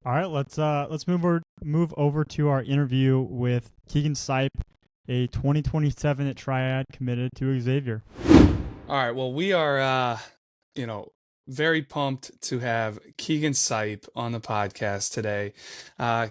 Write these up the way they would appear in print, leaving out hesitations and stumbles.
All right, let's move over to our interview with Keegan Seipp, a 2027 Triad committed to Xavier. All right, well, we are very pumped to have Keegan Seipp on the podcast today.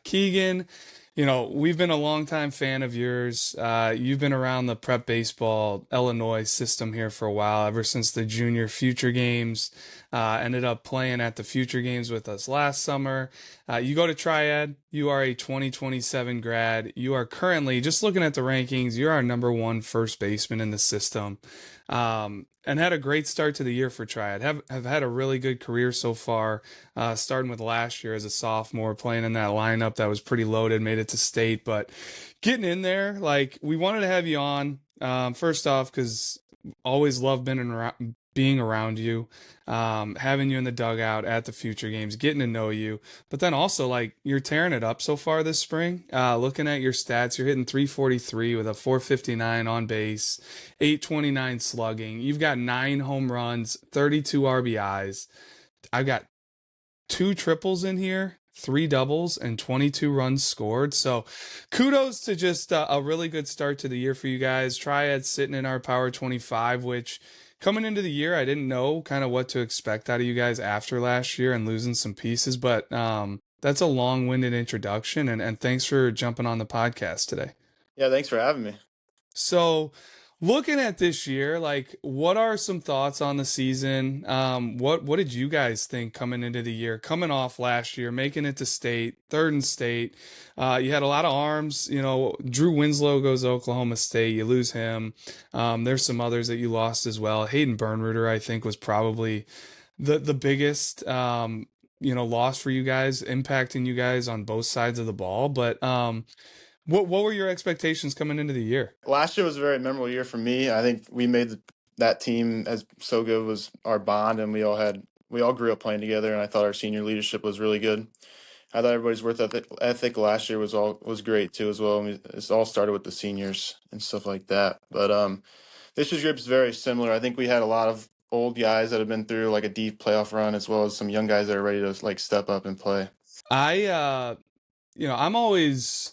Keegan, we've been a longtime fan of yours. You've been around the prep baseball Illinois system here for a while, ever since the junior future games. Ended up playing at the future games with us last summer. You go to Triad. You are a 2027 grad. You are currently, just looking at the rankings, you're our number one first baseman in the system. And had a great start to the year for Triad. Have had a really good career so far, starting with last year as a sophomore, playing in that lineup that was pretty loaded, made it to state, but getting in there, like, we wanted to have you on, first off, because always love being around you, having you in the dugout at the future games, getting to know you, but then also, like, you're tearing it up so far this spring. Looking at your stats, you're hitting 343 with a 459 on base, 829 slugging. You've got 9 home runs, 32 RBIs. I've got 2 triples in here, 3 doubles, and 22 runs scored. So kudos to just a really good start to the year for you guys. Triad sitting in our Power 25, which coming into the year, I didn't know kind of what to expect out of you guys after last year and losing some pieces, but that's a long-winded introduction, and thanks for jumping on the podcast today. Yeah, thanks for having me. So, looking at this year, like, what are some thoughts on the season? What did you guys think coming into the year, coming off last year, making it to state, third in state? You had a lot of arms. Drew Winslow goes to Oklahoma State. You lose him. There's some others that you lost as well. Hayden Bernreuter, I think, was probably the biggest loss for you guys, impacting you guys on both sides of the ball. But what were your expectations coming into the year? Last year was a very memorable year for me. I think we made that team as so good was our bond, and we all grew up playing together, and I thought our senior leadership was really good. I thought everybody's work ethic last year was great too as well. I mean, it all started with the seniors and stuff like that. But this year's group is very similar. I think we had a lot of old guys that have been through like a deep playoff run, as well as some young guys that are ready to like step up and play. I'm always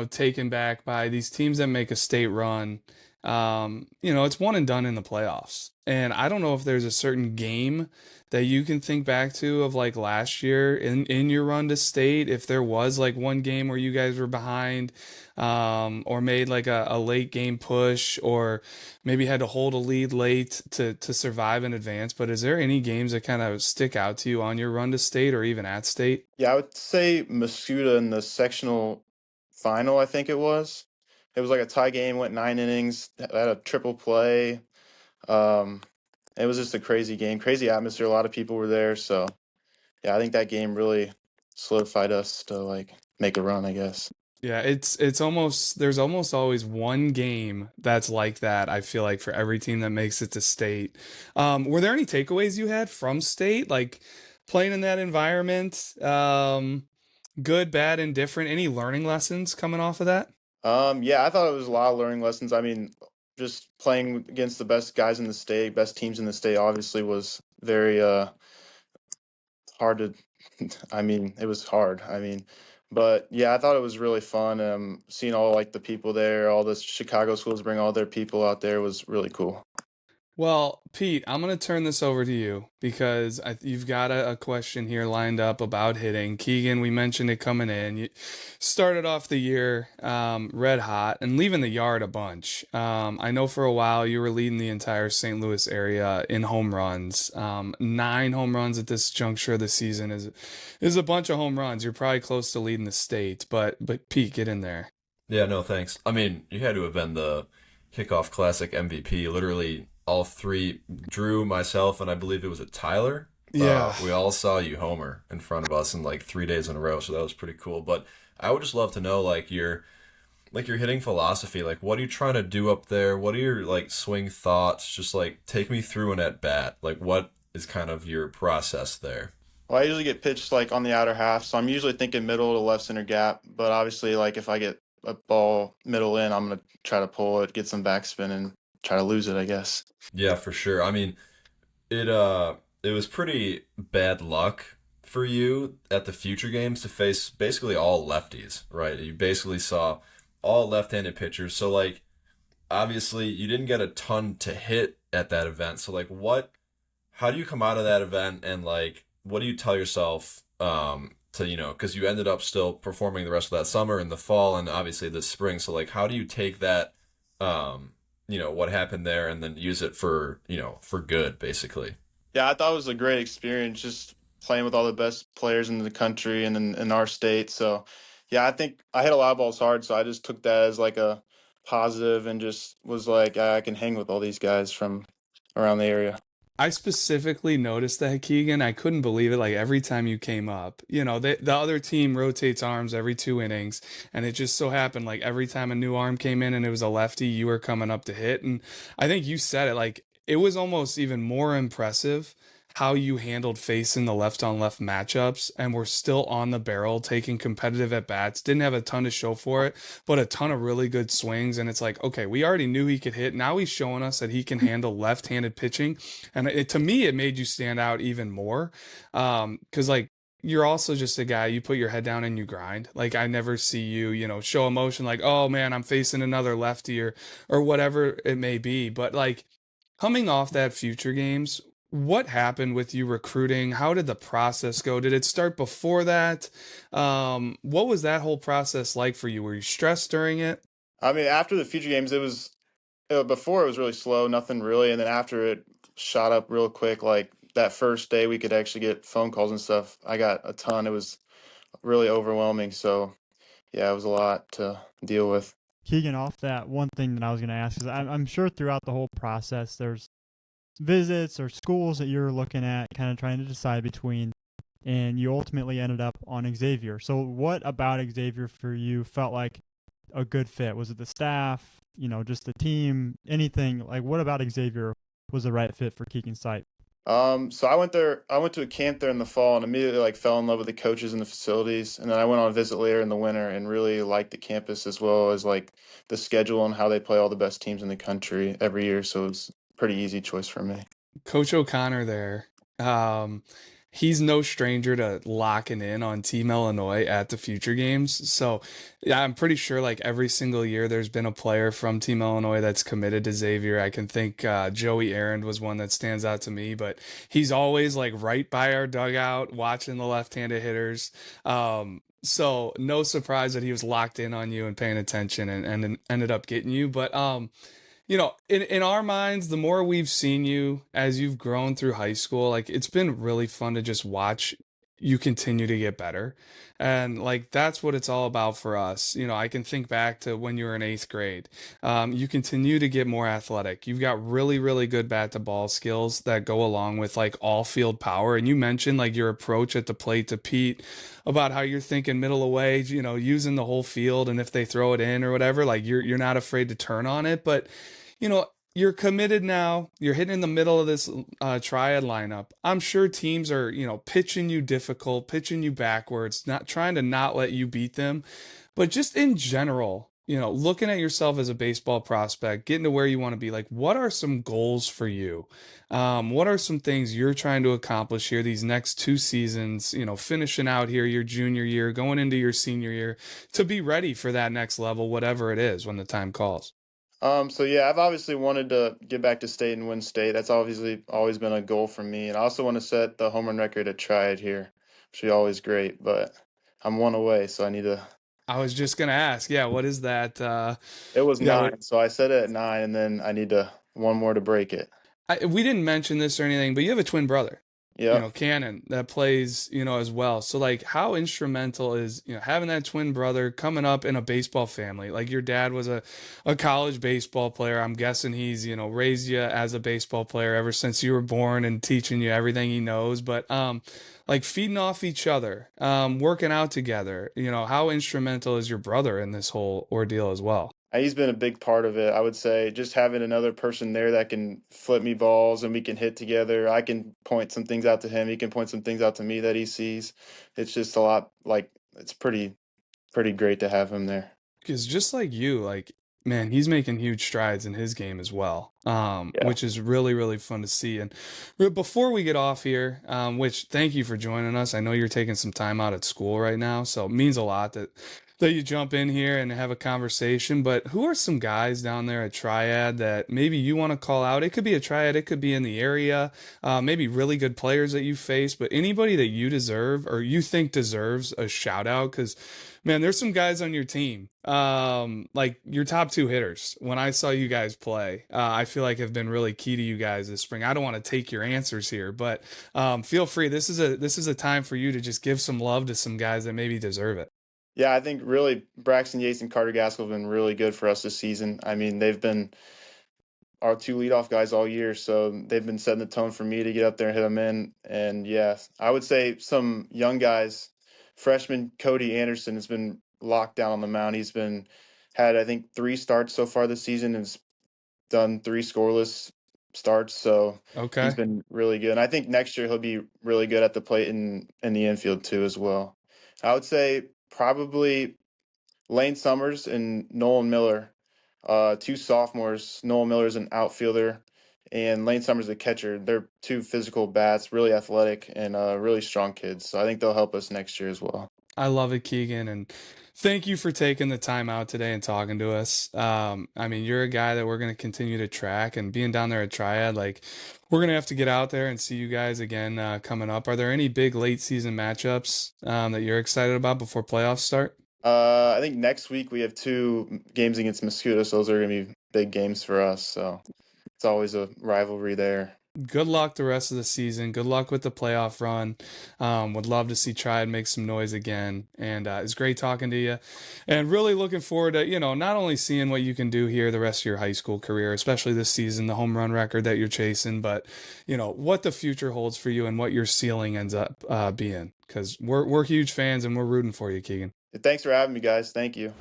taken back by these teams that make a state run. It's one and done in the playoffs. And I don't know if there's a certain game that you can think back to of like last year in your run to state, if there was like one game where you guys were behind, or made like a late game push, or maybe had to hold a lead late to survive in advance. But is there any games that kind of stick out to you on your run to state or even at state? Yeah, I would say Masuda in the sectional final, I think it was. It was like a tie game, went 9 innings, had a triple play. It was just a crazy game, crazy atmosphere. A lot of people were there. So, yeah, I think that game really solidified us to like make a run, I guess. Yeah, there's almost always one game that's like that, I feel like, for every team that makes it to state. Were there any takeaways you had from state, like playing in that environment? Good, bad, indifferent? Any learning lessons coming off of that? Yeah, I thought it was a lot of learning lessons. I mean, just playing against the best guys in the state, best teams in the state, obviously was very hard to. I mean, it was hard. I mean, but yeah, I thought it was really fun. Seeing all like the people there, all the Chicago schools bring all their people out there was really cool. Well, Pete, I'm going to turn this over to you because you've got a question here lined up about hitting. Keegan, we mentioned it coming in. You started off the year red hot and leaving the yard a bunch. I know for a while you were leading the entire St. Louis area in home runs. 9 home runs at this juncture of the season is a bunch of home runs. You're probably close to leading the state, but Pete, get in there. Yeah, no, thanks. I mean, you had to have been the Kickoff Classic MVP. Literally, all 3, Drew, myself, and I believe it was Tyler. Yeah. We all saw you homer in front of us in like 3 days in a row, so that was pretty cool. But I would just love to know like your hitting philosophy. Like, what are you trying to do up there? What are your like swing thoughts? Just like take me through an at bat. Like, what is kind of your process there? Well, I usually get pitched like on the outer half, so I'm usually thinking middle to left center gap. But obviously, like if I get a ball middle in, I'm gonna try to pull it, get some backspin, and try to lose it, I guess. Yeah, for sure. I mean, it was pretty bad luck for you at the future games to face basically all lefties, right? You basically saw all left-handed pitchers. So like obviously you didn't get a ton to hit at that event. So like how do you come out of that event and like what do you tell yourself to, because you ended up still performing the rest of that summer and the fall and obviously this spring. So like how do you take that what happened there and then use it for, for good basically? Yeah, I thought it was a great experience just playing with all the best players in the country and in our state. So, yeah, I think I hit a lot of balls hard, so I just took that as like a positive and just was like, I can hang with all these guys from around the area. I specifically noticed that, Keegan. I couldn't believe it. Like every time you came up, the other team rotates arms every 2 innings, and it just so happened like every time a new arm came in and it was a lefty, you were coming up to hit. And I think you said it like it was almost even more impressive how you handled facing the left on left matchups and were still on the barrel taking competitive at bats. Didn't have a ton to show for it, but a ton of really good swings. And it's like, okay, we already knew he could hit. Now he's showing us that he can handle left-handed pitching. And to me, it made you stand out even more. Cause like, you're also just a guy, you put your head down and you grind. Like I never see you, show emotion like, oh man, I'm facing another lefty or whatever it may be. But like coming off that future games, what happened with you recruiting? How did the process go? Did it start before that? What was that whole process like for you? Were you stressed during it? I mean, after the future games, before it was really slow, nothing really, and then after it shot up real quick. Like that first day, we could actually get phone calls and stuff. I got a ton. It was really overwhelming. So yeah, it was a lot to deal with. Keegan, off that, one thing that I was going to ask is I'm sure throughout the whole process there's visits or schools that you're looking at, kind of trying to decide between, and you ultimately ended up on Xavier. So what about Xavier for you felt like a good fit? Was it the staff, just the team, anything? Like what about Xavier was the right fit for Keegan Seipp? So I went there. I went to a camp there in the fall and immediately like fell in love with the coaches and the facilities. And then I went on a visit later in the winter and really liked the campus as well as like the schedule and how they play all the best teams in the country every year. So it's a pretty easy choice for me. Coach O'Connor there. He's no stranger to locking in on Team Illinois at the future games. So yeah, I'm pretty sure like every single year there's been a player from Team Illinois that's committed to Xavier. I can think Joey Arend was one that stands out to me, but he's always like right by our dugout watching the left-handed hitters. So no surprise that he was locked in on you and paying attention and ended up getting you. But in our minds, the more we've seen you as you've grown through high school, like it's been really fun to just watch you continue to get better. And like that's what it's all about for us. I can think back to when you were in 8th grade. You continue to get more athletic. You've got really, really good bat to ball skills that go along with like all field power. And you mentioned like your approach at the plate to Pete about how you're thinking middle away, using the whole field. And if they throw it in or whatever, like you're not afraid to turn on it. But you're committed now. You're hitting in the middle of this Triad lineup. I'm sure teams are, pitching you difficult, pitching you backwards, not trying to not let you beat them. But just in general, looking at yourself as a baseball prospect, getting to where you want to be, like, what are some goals for you? What are some things you're trying to accomplish here these next 2 seasons, finishing out here your junior year, going into your senior year to be ready for that next level, whatever it is when the time calls? So yeah, I've obviously wanted to get back to state and win state. That's obviously always been a goal for me. And I also want to set the home run record at Triad here, which is always great, but I'm one away, so I need to. I was just gonna ask, yeah, what is that? It was Yeah, 9, so I set it at 9, and then I need to one more to break it. we didn't mention this or anything, but you have a twin brother, Yeah. Cannon, that plays, as well. So like how instrumental is, having that twin brother coming up in a baseball family? Like your dad was a college baseball player. I'm guessing he's, raised you as a baseball player ever since you were born and teaching you everything he knows. But like feeding off each other, working out together, how instrumental is your brother in this whole ordeal as well? He's been a big part of it. I would say just having another person there that can flip me balls and we can hit together. I can point some things out to him. He can point some things out to me that he sees. It's just a lot, like, it's pretty great to have him there. Because just like you, like man, he's making huge strides in his game as well, which is really, really fun to see. And before we get off here, which thank you for joining us. I know you're taking some time out at school right now, so it means a lot that you jump in here and have a conversation. But who are some guys down there at Triad that maybe you want to call out? It could be a Triad, it could be in the area, maybe really good players that you face, but anybody that you deserve or you think deserves a shout out, because man, there's some guys on your team, like your top two hitters. When I saw you guys play, I feel like have been really key to you guys this spring. I don't want to take your answers here, but feel free. This is a time for you to just give some love to some guys that maybe deserve it. Yeah, I think really Braxton Yates and Carter Gaskell have been really good for us this season. I mean, they've been our two leadoff guys all year, so they've been setting the tone for me to get up there and hit them in. And yeah, I would say some young guys, freshman Cody Anderson has been locked down on the mound. He's been had I think 3 starts so far this season and has done 3 scoreless starts, so Okay. he's been really good. And I think next year he'll be really good at the plate and in the infield too as well. I would say probably Lane Summers and Nolan Miller, 2 sophomores. Nolan Miller's an outfielder, and Lane Summers a catcher. They're 2 physical bats, really athletic, and really strong kids. So I think they'll help us next year as well. I love it, Keegan, and thank you for taking the time out today and talking to us. I mean, you're a guy that we're going to continue to track, and being down there at Triad, like, we're going to have to get out there and see you guys again coming up. Are there any big late season matchups that you're excited about before playoffs start? I think next week we have 2 games against Mosquitoes. Those are going to be big games for us, so it's always a rivalry there. Good luck the rest of the season. Good luck with the playoff run. Would love to see Triad make some noise again. And it's great talking to you. And really looking forward to, not only seeing what you can do here the rest of your high school career, especially this season, the home run record that you're chasing, but, what the future holds for you and what your ceiling ends up being. Because we're huge fans and we're rooting for you, Keegan. Thanks for having me, guys. Thank you.